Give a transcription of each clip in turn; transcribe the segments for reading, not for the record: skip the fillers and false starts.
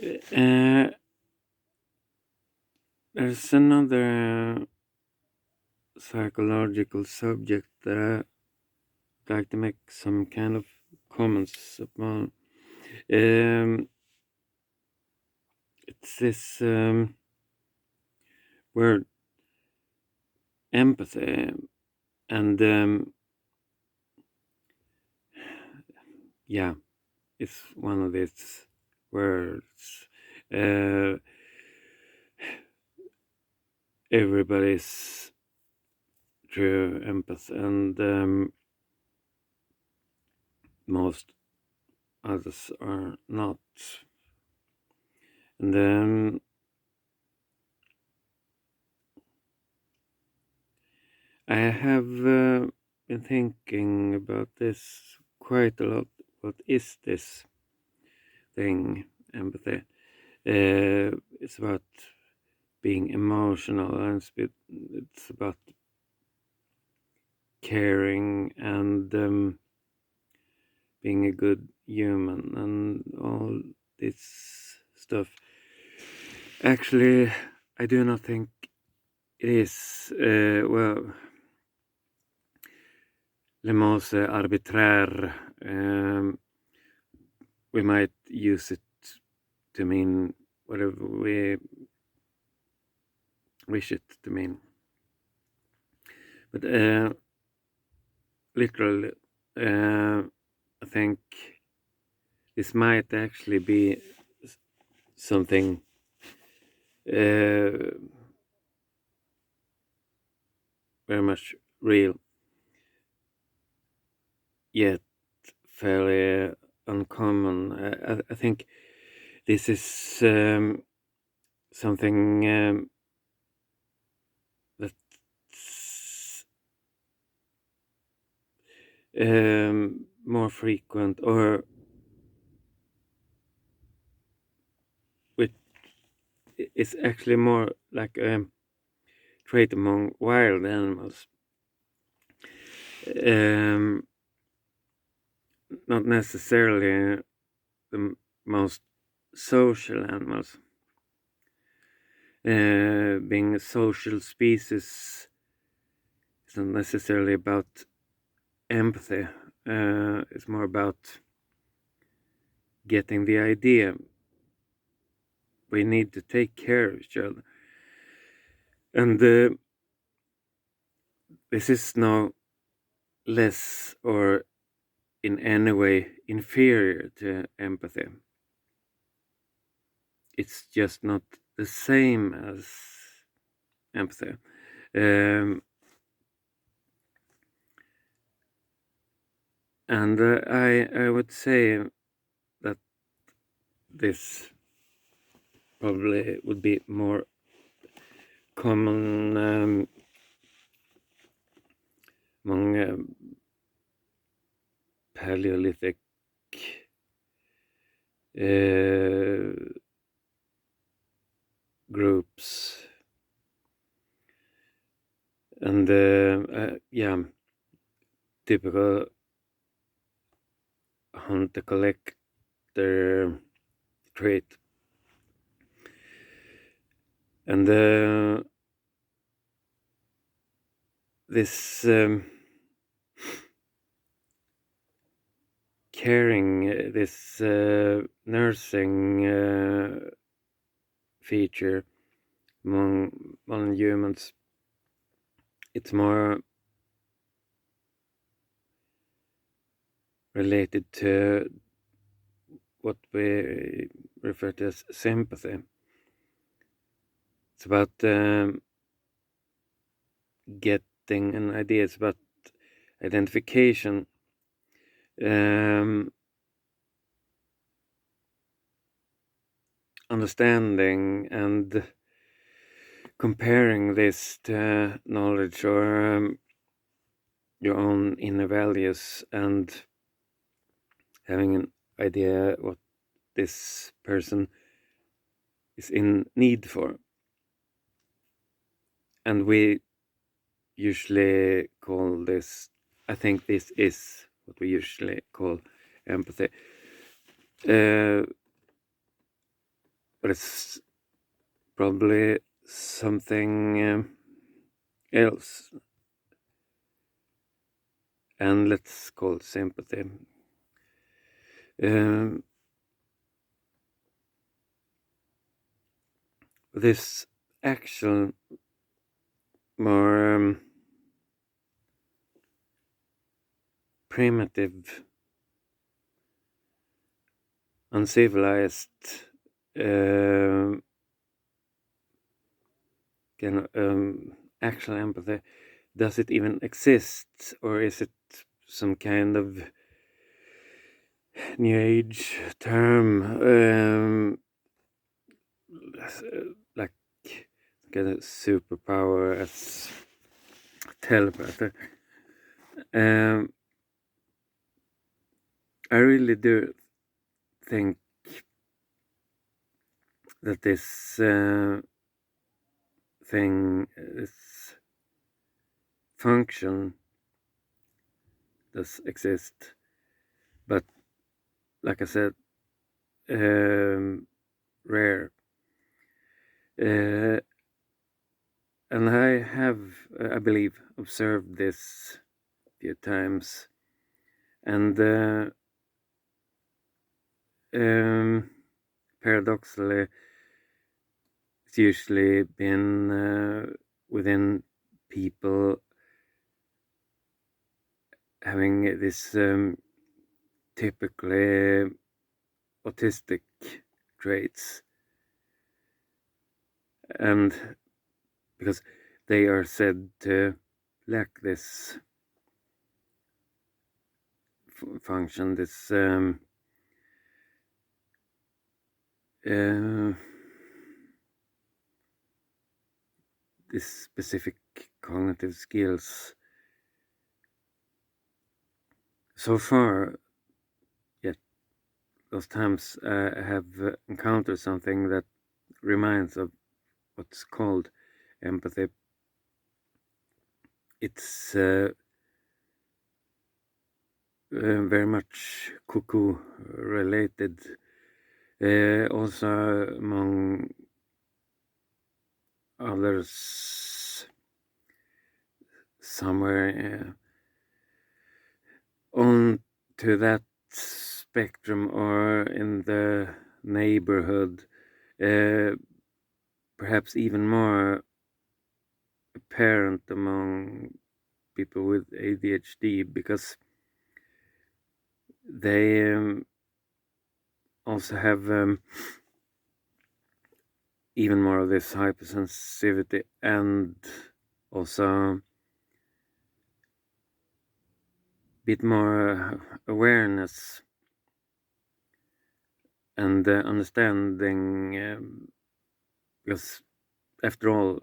There's another psychological subject that I like to make some kind of comments upon. It's this word empathy, and yeah, it's one of these words. Everybody's true empath, and most others are not. And then I have been thinking about this quite a lot. What is this thing, empathy? It's about being emotional, and it's about caring and being a good human and all this stuff. Actually, I do not think it is. Well, le mot arbitraire. We might use it to mean whatever we wish it to mean. But literally, I think this might actually be something very much real, yet fairly uncommon. I think this is something that's more frequent, or which is actually more like a trait among wild animals. Not necessarily the most social animals. Being a social species isn't necessarily about empathy. It's more about getting the idea. We need to take care of each other. And this is no less or in any way inferior to empathy. It's just not the same as empathy. And I would say that this probably would be more common among Paleolithic groups, and typical hunter-collector trait, and this caring, this nursing feature among humans, it's more related to what we refer to as sympathy. It's about getting an idea. It's about identification. Understanding and comparing this to knowledge or your own inner values, and having an idea what this person is in need for. And we usually call this, I think this is what we usually call empathy. but it's probably something else, and let's call it sympathy. This actual more primitive, uncivilized kind of actual empathy, does it even exist, or is it some kind of new age term, like kind of superpower as telepathy? I really do think that this thing, this function does exist, but like I said, rare. And I have, I believe, observed this a few times, and paradoxically, it's usually been within people having this typically autistic traits, and because they are said to lack this function, this this specific cognitive skills. So far, yet those times I have encountered something that reminds of what's called empathy. It's very much cuckoo related, also among others somewhere on to that spectrum or in the neighborhood, perhaps even more apparent among people with ADHD, because they also have even more of this hypersensitivity, and also a bit more awareness and understanding, because after all,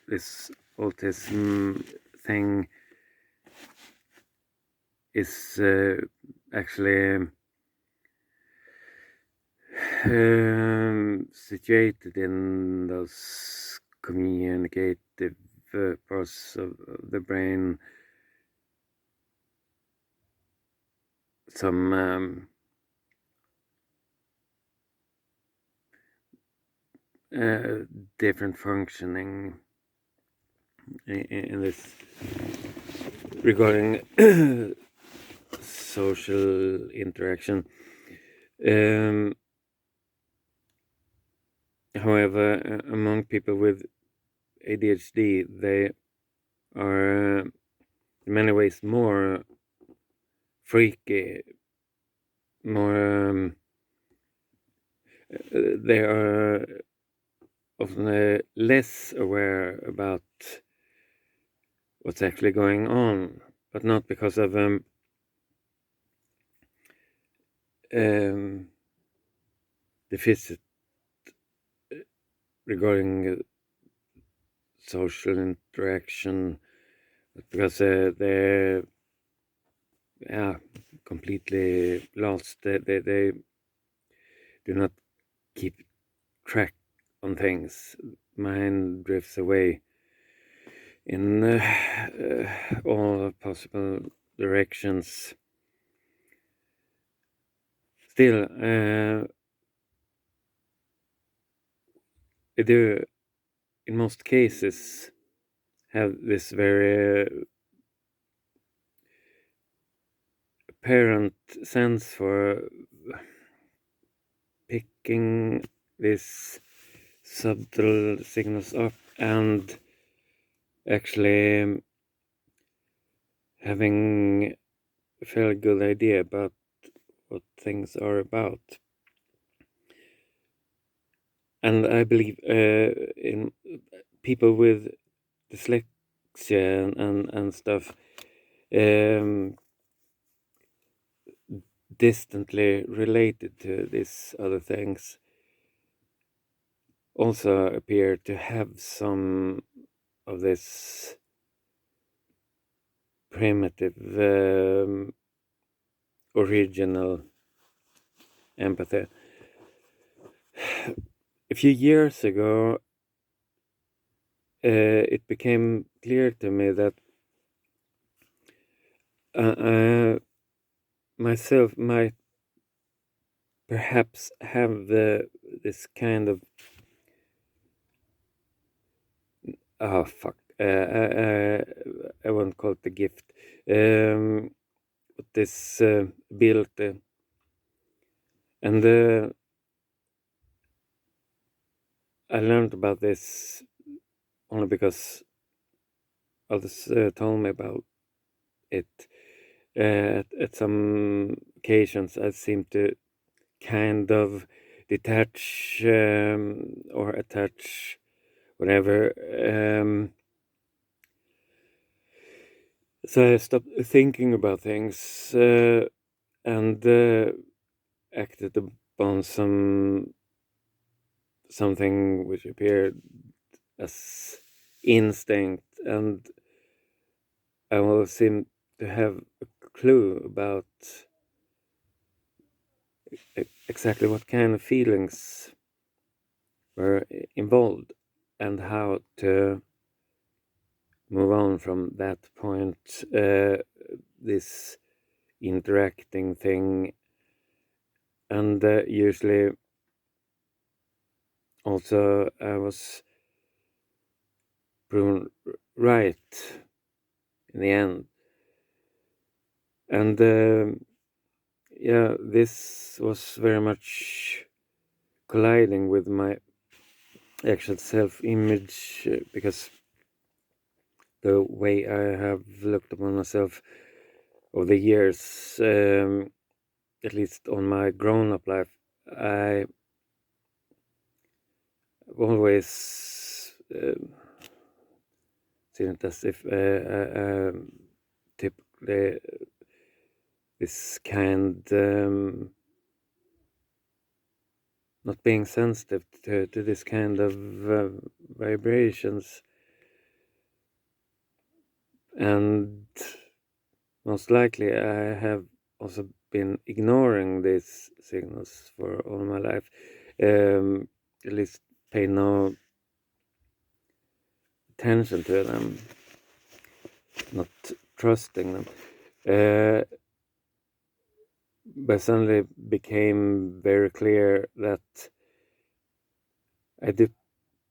this autism thing is actually situated in those communicative parts of the brain, some different functioning in this regarding social interaction. However, among people with ADHD, they are in many ways more freaky, more they are often less aware about what's actually going on, but not because of deficit regarding social interaction, but because they're completely lost. They do not keep track on things. Mind drifts away in all possible directions. Still, I do, in most cases, have this very apparent sense for picking these subtle signals up and actually having a fairly good idea about what things are about. And I believe in people with dyslexia and stuff, distantly related to these other things, also appear to have some of this primitive original empathy. A few years ago, it became clear to me that I myself might perhaps have this kind of I won't call it the gift, this ability, and I learned about this only because others told me about it. At some occasions, I seem to kind of detach or attach whatever. So I stopped thinking about things and acted upon something which appeared as instinct, and I will seem to have a clue about exactly what kind of feelings were involved and how to move on from that point. This interacting thing, and usually also I was proven right in the end. And yeah, this was very much colliding with my actual self-image because the way I have looked upon myself over the years, at least on my grown-up life, I always seen it as if typically this kind not being sensitive to this kind of vibrations, and most likely I have also been ignoring these signals for all my life, at least pay no attention to them, not trusting them. But suddenly became very clear that I do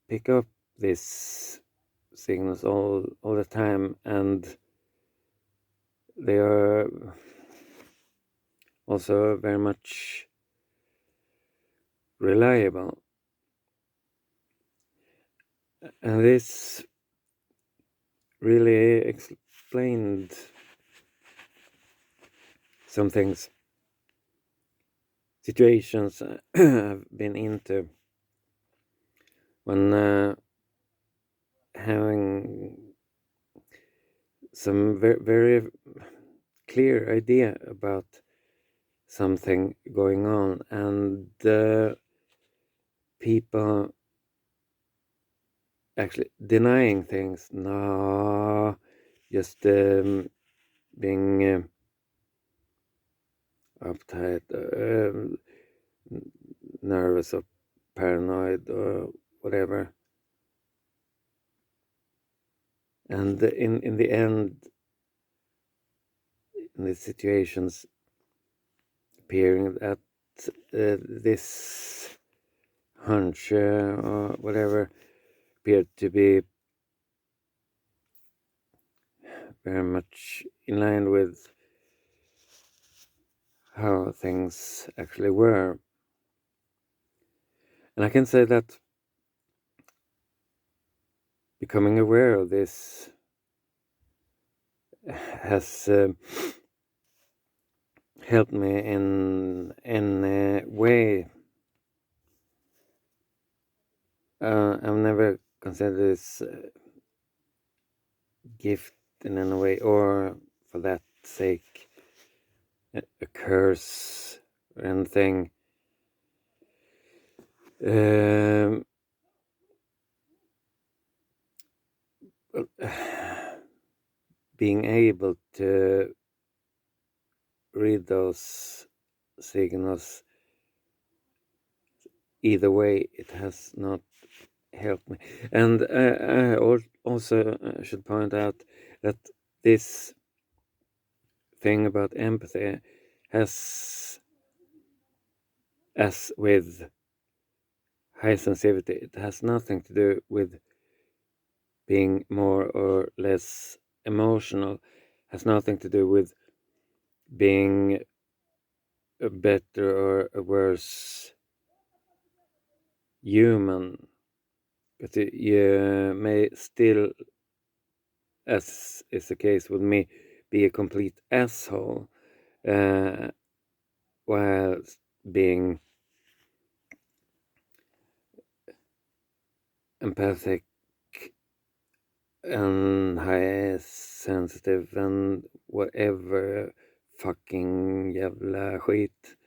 pick up these signals all the time, and they are also very much reliable. And this really explained some things, situations I've been into when having some very clear idea about something going on, and people actually denying things. No, just being uptight, nervous or paranoid or whatever. And in the end, in these situations, appearing that this hunch or whatever appeared to be very much in line with how things actually were. And I can say that becoming aware of this has helped me in a way. I've never considered this gift in any way, or for that sake, a curse or anything. Being able to read those signals, either way, it has not helped me. And I also should point out that this thing about empathy has, as with high sensitivity, it has nothing to do with being more or less emotional, has nothing to do with being a better or a worse human. But you may still, as is the case with me, be a complete asshole while being empathic and high sensitive and whatever fucking jävla skit.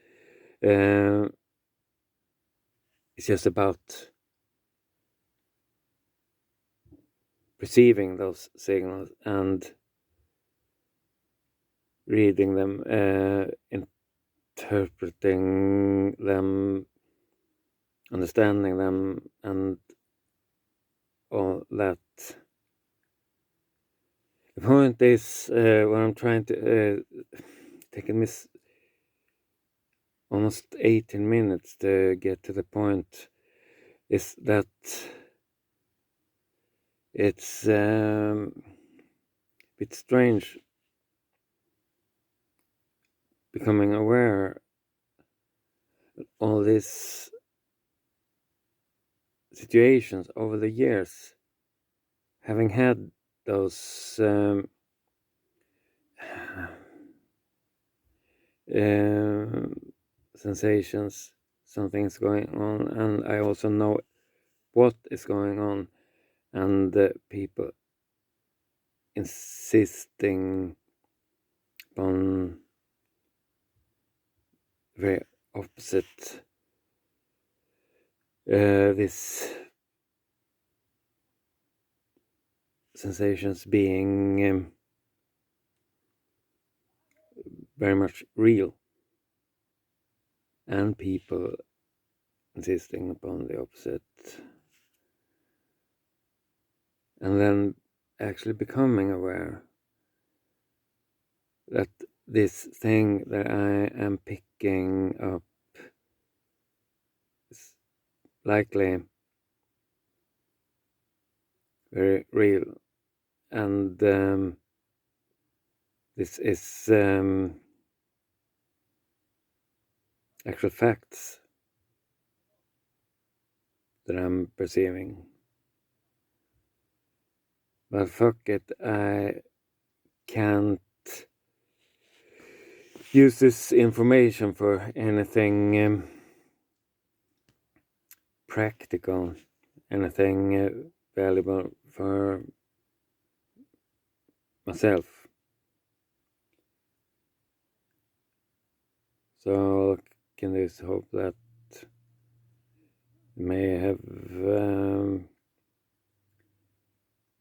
It's just about receiving those signals and reading them, interpreting them, understanding them, and all that. The point is, what I'm trying to taking me almost 18 minutes to get to the point, is that it's a bit strange becoming aware of all these situations over the years, having had those sensations, something's going on, and I also know what is going on, and people insisting upon very opposite these sensations being very much real, and people insisting upon the opposite, and then actually becoming aware that this thing that I am picking up is likely very real, and this is actual facts that I'm perceiving. But fuck it, I can't use this information for anything practical, anything valuable for myself. So I can just hope that it may have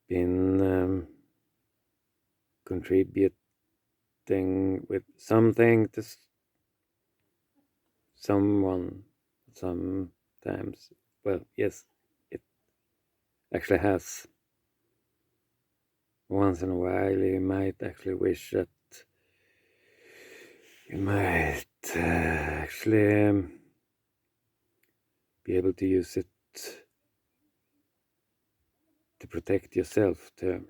been contributing with something to someone sometimes. Well, yes, it actually has. Once in a while, you might actually wish that you might actually be able to use it to protect yourself, to